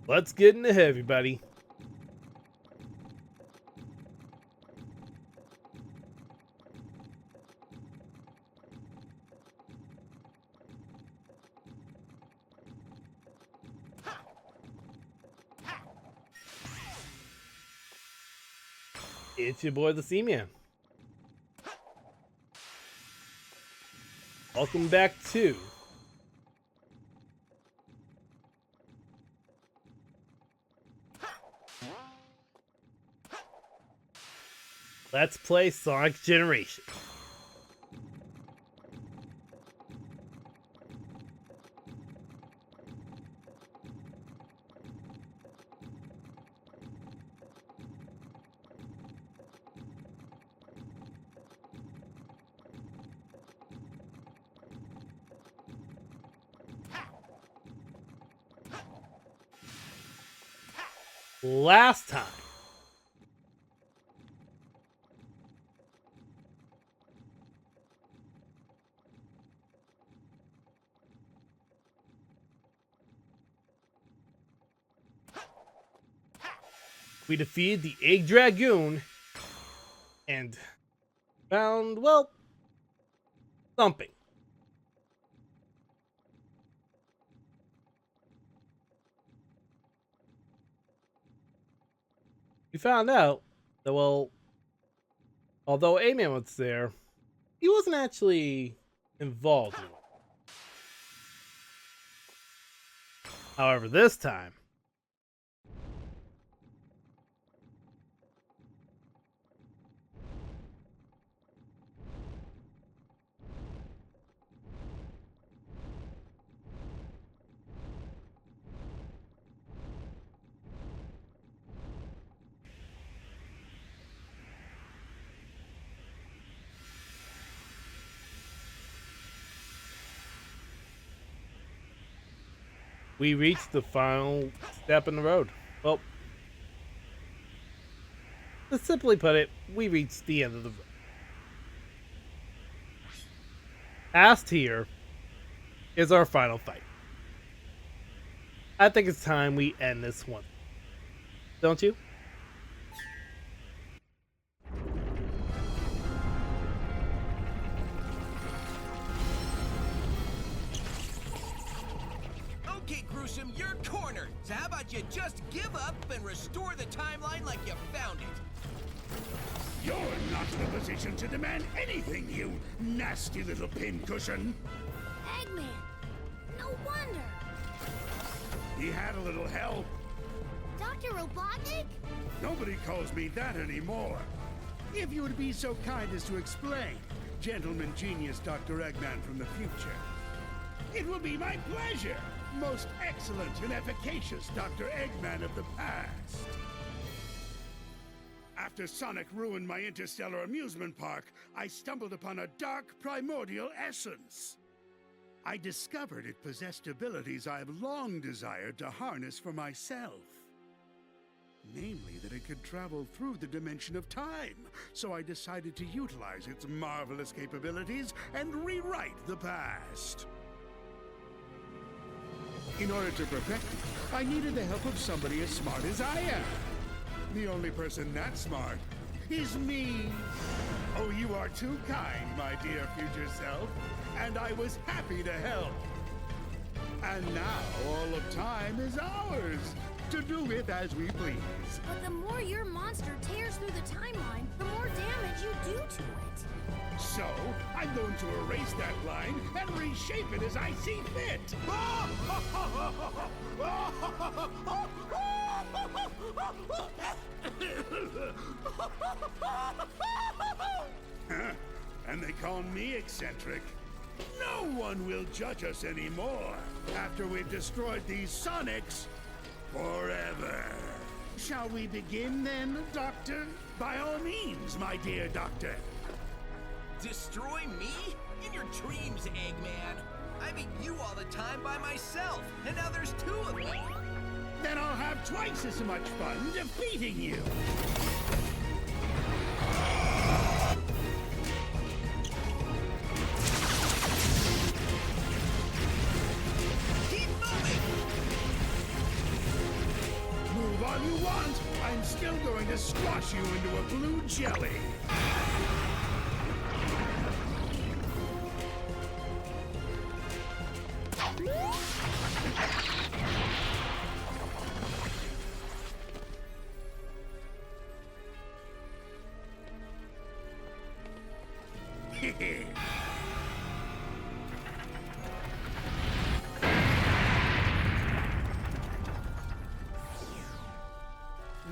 Let's get into heavy, buddy. It's your boy, the Seaman. Welcome back to Let's Play Sonic Generation. Last time, we defeated the Egg Dragoon and found, well, something. We found out that, well, although Eggman was there, he wasn't actually involved in it. However, this time, we reached the final step in the road. Well, to simply put it, we reached the end of the road. Past here is our final fight. I think it's time we end this one. Don't you? Okay, Gruesome, you're cornered. So how about you just give up and restore the timeline like you found it? You're not in a position to demand anything, you nasty little pincushion. Eggman! No wonder! He had a little help. Dr. Robotnik? Nobody calls me that anymore. If you would be so kind as to explain, gentleman genius Dr. Eggman from the future. It will be my pleasure, most excellent and efficacious Dr. Eggman of the past. After Sonic ruined my interstellar amusement park, I stumbled upon a dark primordial essence. I discovered it possessed abilities I have long desired to harness for myself. Namely, that it could travel through the dimension of time, so I decided to utilize its marvelous capabilities and rewrite the past. In order to perfect it, I needed the help of somebody as smart as I am. The only person that smart is me. Oh, you are too kind, my dear future self, and I was happy to help. And now all of time is ours, to do with as we please. But the more your monster tears through the timeline, the more damage you do to it. So, I'm going to erase that line and reshape it as I see fit. Huh? And they call me eccentric. No one will judge us anymore after we've destroyed these Sonics forever. Shall we begin then, Doctor? By all means, my dear Doctor. Destroy me? In your dreams, Eggman. I beat you all the time by myself, and now there's two of me. Then I'll have twice as much fun defeating you. Keep moving! going to squash you into a blue jelly.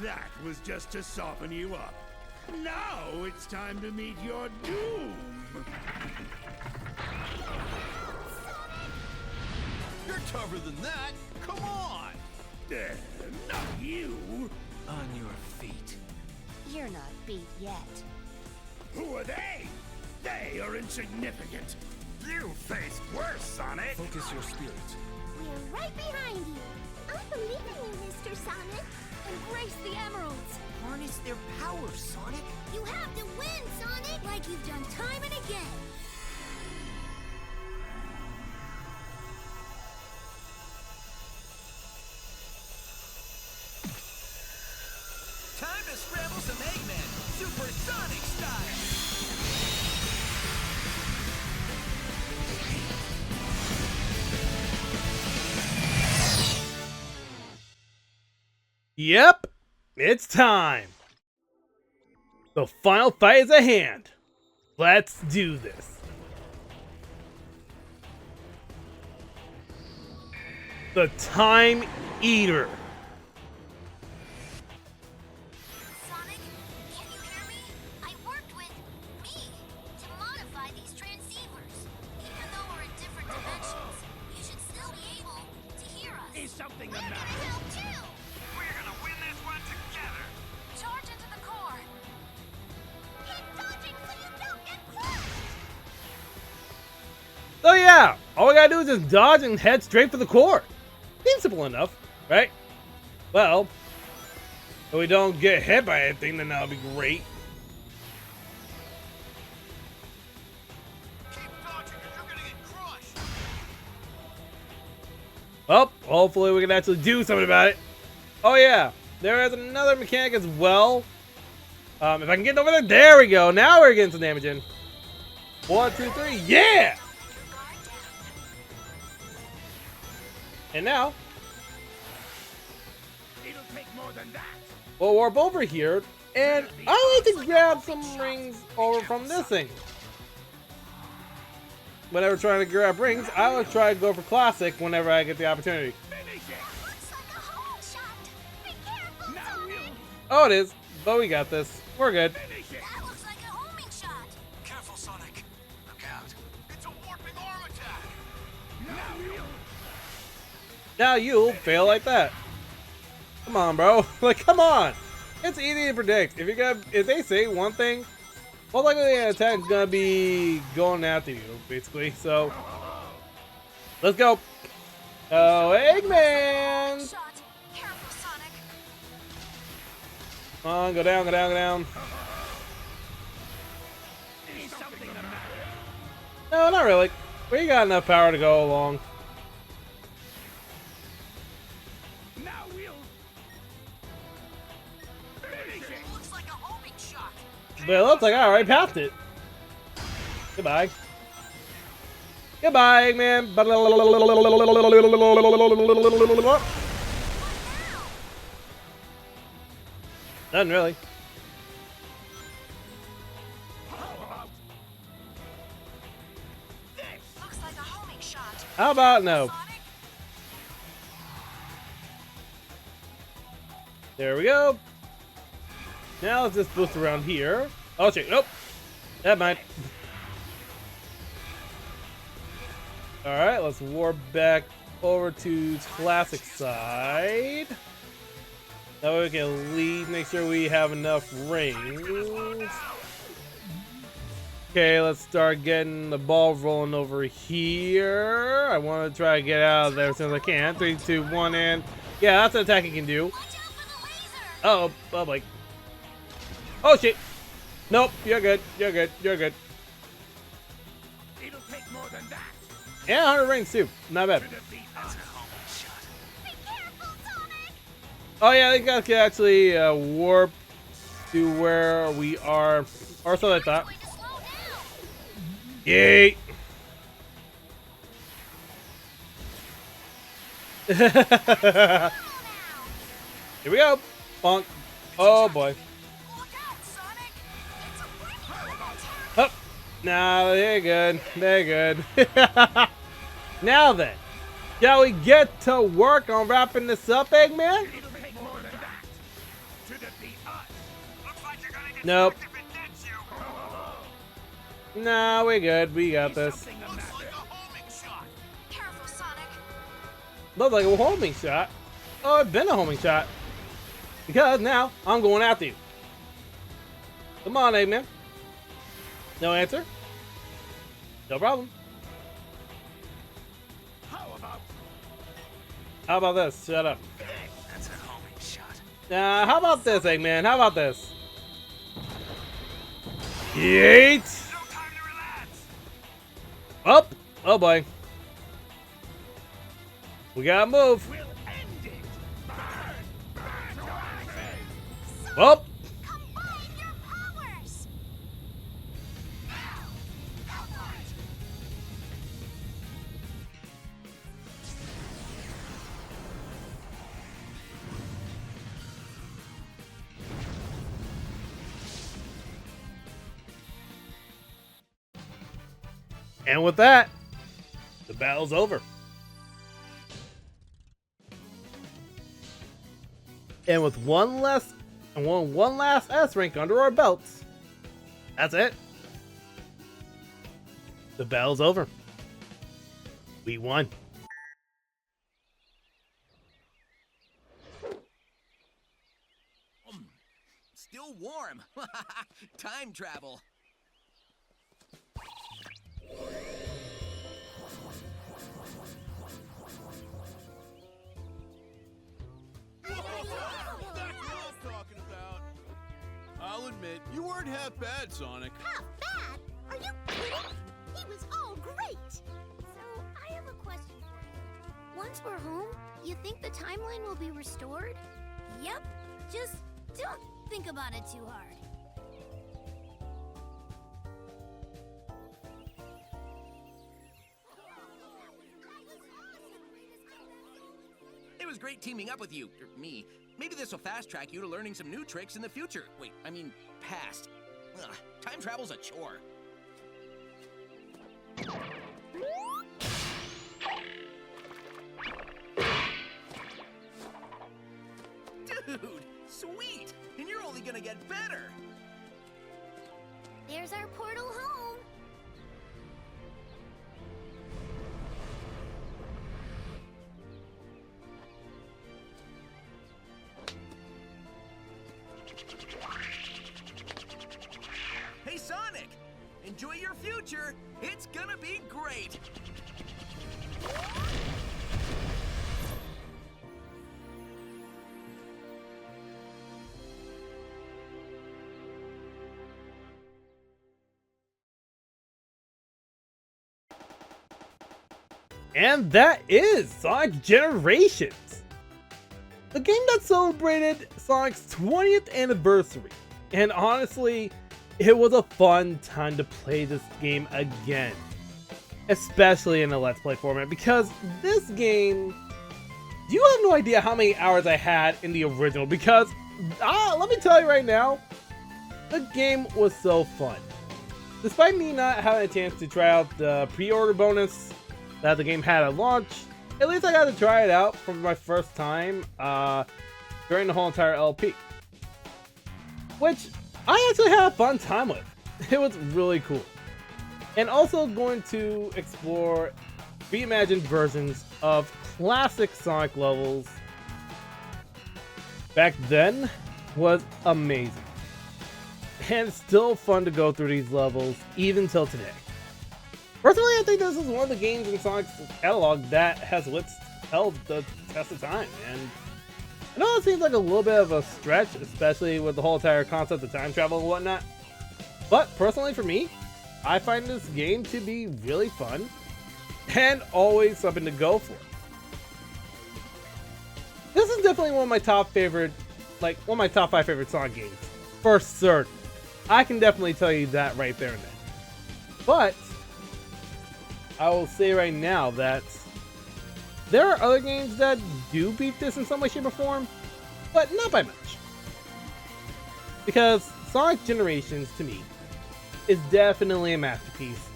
That was just to soften you up. Now it's time to meet your doom. You're tougher than that. Come on. Not you. On your feet. You're not beat yet. Who are they? They are insignificant. You face worse, Sonic. Focus your spirit. We're right behind you. I believe in you, Mr. Sonic. Embrace the emeralds. Harness their power, Sonic. You have to win, Sonic, like you've done time and again. Time to scramble some Eggman, supersonic style. Yep, it's time. The final fight is at hand. Let's do this. The Time Eater. Sonic, can you hear me? I worked with me to modify these transceivers. Even though we're in different dimensions, you should still be able to hear us. Is something the We're matter? gonna help too. We're gonna win this one together. Charge into the core. Keep dodging so you don't get crushed. So yeah, all we gotta do is just dodge and head straight for the core. Seems simple enough, right? Well, if we don't get hit by anything, then that'll be great. Keep dodging or you're gonna get crushed. Well, hopefully we can actually do something about it. Oh yeah, there is another mechanic as well. If I can get over there, there we go. Now we're getting some damage in. 1, 2, 3, yeah! And now, It'll take more than that. we'll warp over here, and I like to grab some rings over from this thing. Whenever trying to grab rings, I always try to go for classic whenever I get the opportunity. Finish it. Looks like a home shot. Be careful, Now Sonic. you Oh, it is, but we got this. We're good. finish it. That looks like a homing shot. Careful, Sonic. Look out. It's a warping arm attack. Now you. Now you'll fail like that. Come on, bro. Like, come on. It's easy to predict. If they say one thing, most likely an attack's gonna be going after you, basically. So, let's go. Oh, Eggman! Shot. Careful, Sonic. Come on, go down, go down, go down. Is something the matter? No, not really. We got enough power to go along. Now we'll finish it. Looks like a homing shot. But it looks like I already passed it. Goodbye. Goodbye, Eggman. Nothing really. Looks like a homing shot. How about no? Sonic. There we go. Now let's just boost around here. Oh shit, nope. Never mind. Alright, let's warp back over to classic side. That way we can at least make sure we have enough rings. Okay, let's start getting the ball rolling over here. I want to try to get out of there as soon as I can. 3, 2, 1, and yeah, that's an attack he can do. Watch out for the laser. Oh, oh, like. Oh shit! Nope, you're good. You're good. You're good. It'll take more than that Yeah, 100 rings too. Not bad. to defeat us. Be careful, Sonic. Oh yeah, I think I can actually warp to where we are, or so I thought. Going to slow down. Yay! Here we go. Bonk. Oh boy. Look out, Sonic. It's a pretty attack. Up. No, they're good. They're good. Now then, shall we get to work on wrapping this up, Eggman? It'll take more than that to defeat us. Looks like you're gonna get Nope. if it gets you. No, we're good. We got this. Something the Looks matter. like a homing shot. Careful, Sonic. Looks like a homing shot. Oh, it's been a homing shot. Because now I'm going after you. Come on, Eggman. No answer? No problem. How about this? Shut up. That's a homing shot. How about this, Eggman? How about this? Yeet! No time to relax. Up! Oh boy. We gotta move. We'll end it. Burn to ashes. Up! Combine your powers. And with that, the battle's over. And with one last S rank under our belts, that's it. The battle's over. We won. Still warm. Time travel. That's what I'm talking about. I'll admit, you weren't half bad, Sonic. Half bad? Are you kidding? He was all great. So, I have a question for you. Once we're home, you think the timeline will be restored? Yep. Just don't think about it too hard. It was great teaming up with you, or me. Maybe this will fast track you to learning some new tricks in the future. Wait, I mean, past. Ugh, time travel's a chore. Dude, sweet! And you're only gonna get better! There's our portal home. Hey, Sonic! Enjoy your future! It's gonna be great! And that is Sonic Generations, the game that celebrated Sonic's 20th anniversary. And honestly, it was a fun time to play this game again, especially in a Let's Play format, because this game, you have no idea how many hours I had in the original, because let me tell you right now, the game was so fun. Despite me not having a chance to try out the pre-order bonus that the game had at launch, at least I got to try it out for my first time during the whole entire LP, which I actually had a fun time with. It was really cool. And also going to explore reimagined versions of classic Sonic levels back then was amazing. And it's still fun to go through these levels even till today. Personally, I think this is one of the games in Sonic's catalog that has held the test of time. And I know it seems like a little bit of a stretch, especially with the whole entire concept of time travel and whatnot. But personally for me, I find this game to be really fun and always something to go for. This is definitely one of my top 5 favorite Sonic games. for certain. I can definitely tell you that right there and then. But I will say right now that there are other games that do beat this in some way, shape, or form, but not by much. Because Sonic Generations, to me, is definitely a masterpiece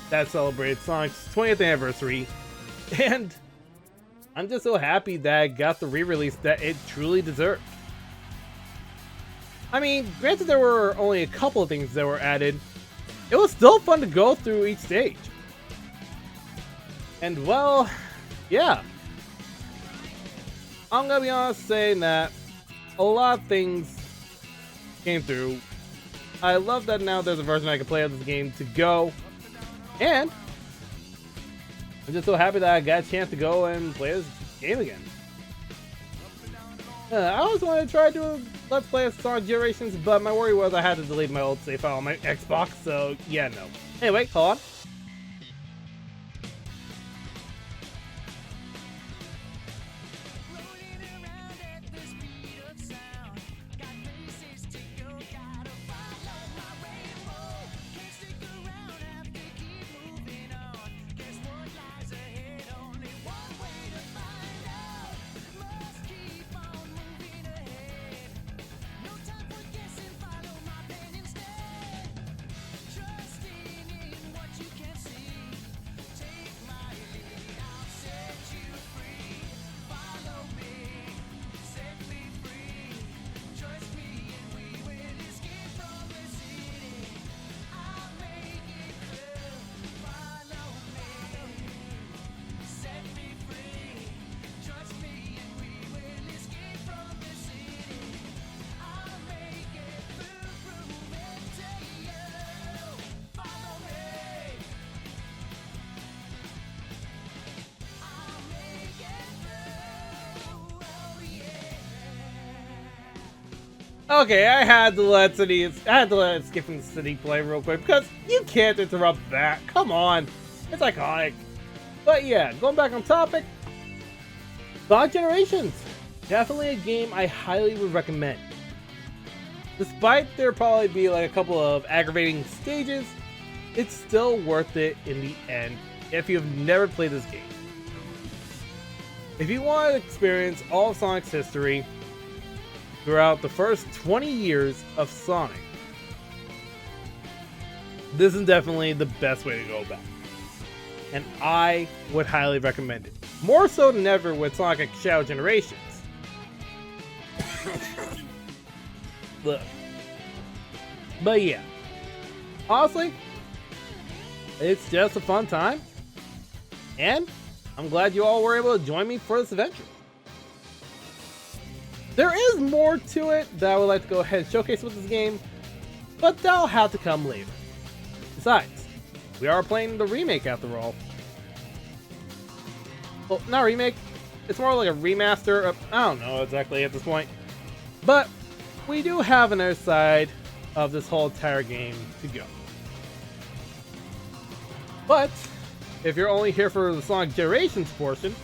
that celebrates Sonic's 20th anniversary, and I'm just so happy that it got the re-release that it truly deserved. I mean, granted there were only a couple of things that were added, it was still fun to go through each stage. And well, yeah. I'm gonna be honest saying that a lot of things came through. I love that now there's a version I can play of this game to go. And I'm just so happy that I got a chance to go and play this game again. I always wanted to try to do Let's Play of Sonic Generations, but my worry was I had to delete my old save file on my Xbox, so yeah, no. Anyway, hold on. Okay, I had to let Skipping City play real quick because you can't interrupt that. Come on, it's iconic. But yeah, going back on topic, Sonic Generations, definitely a game I highly would recommend. Despite there probably be like a couple of aggravating stages, it's still worth it in the end if you've never played this game. If you want to experience all of Sonic's history throughout the first 20 years of Sonic, this is definitely the best way to go about it. And I would highly recommend it. More so than ever with Sonic Shadow Generations. Look. But yeah. Honestly, it's just a fun time. And I'm glad you all were able to join me for this adventure. There is more to it that I would like to go ahead and showcase with this game, but that'll have to come later. Besides, we are playing the remake after all. Well, not a remake, it's more like a remaster of, I don't know exactly at this point. But we do have another side of this whole entire game to go. But if you're only here for the Sonic Generations portion,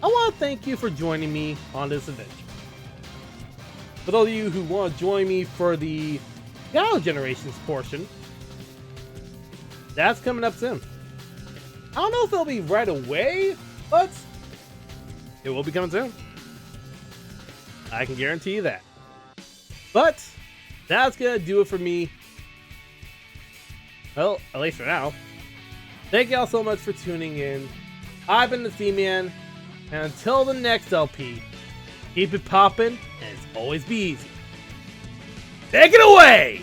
I want to thank you for joining me on this adventure. For those of you who want to join me for the Shadow Generations portion, that's coming up soon. I don't know if it'll be right away, but it will be coming soon. I can guarantee you that. But that's gonna do it for me. Well, at least for now. Thank y'all so much for tuning in. I've been the C-Man, and until the next LP, keep it poppin', and it's always be easy. Take it away!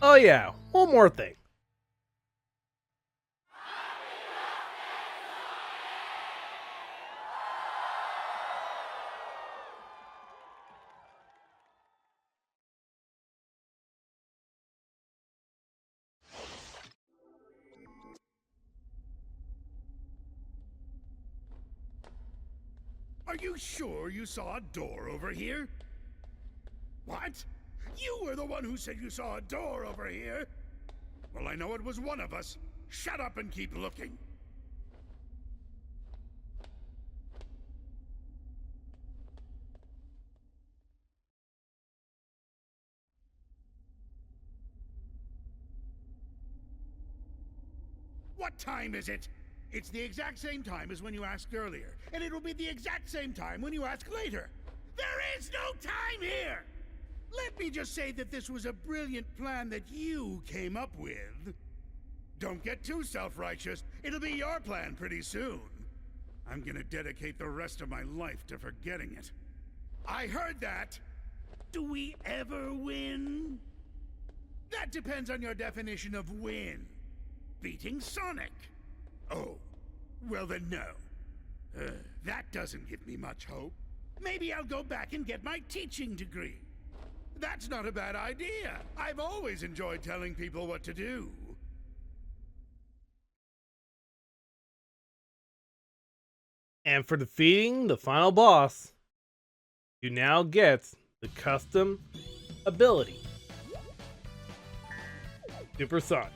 Oh yeah, one more thing. Are you sure you saw a door over here? What? You were the one who said you saw a door over here? Well, I know it was one of us. Shut up and keep looking. What time is it? It's the exact same time as when you asked earlier, and it'll be the exact same time when you ask later. There is no time here! Let me just say that this was a brilliant plan that you came up with. Don't get too self-righteous. It'll be your plan pretty soon. I'm gonna dedicate the rest of my life to forgetting it. I heard that! Do we ever win? That depends on your definition of win. Beating Sonic. Oh, well then no. That doesn't give me much hope. Maybe I'll go back and get my teaching degree. That's not a bad idea. I've always enjoyed telling people what to do. And for defeating the final boss, you now get the custom ability, Super Sonic.